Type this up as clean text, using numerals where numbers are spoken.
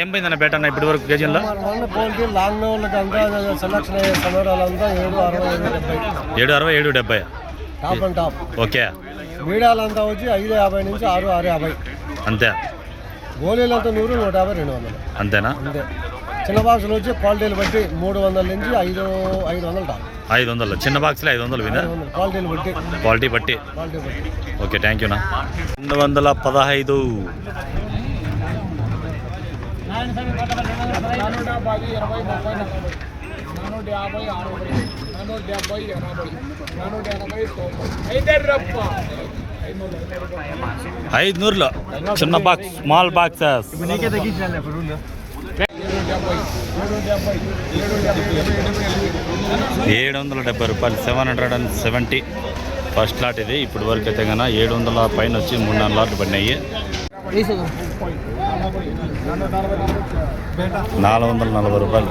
ఏం పోయిందన్న బేట అన్న ఇప్పటి వరకు కేజీలో? క్వాలిటీ లాంగ్ వాళ్ళకంతా సెలక్షన్ అయ్యే సమయాలంతా 760 770 టాప్ అండ్ టాప్. ఓకే. మీడియాలంతా వచ్చి 550 నుంచి 650 అంతే. గోళీలంతా 100 150 200 అంతేనా? అంతే. చిన్న బాక్సులు వచ్చి క్వాలిటీలు బట్టి 300 నుంచి 500 టాప్. 500 చిన్న బాక్స్లో 500 వినా? క్వాలిటీలు బట్టి క్వాలిటీ బట్టి. Okay, thank యూనా. 215 500లో చిన్న బాక్స్ స్మాల్ బాక్సెస్ 770 రూపాయలు 770 ఫస్ట్ లాట్ ఇది. ఇప్పుడు వరకు అయితే కన్నా 700 పైన వచ్చి 3-4 లాట్లు పడినాయి. 440 రూపాయలు.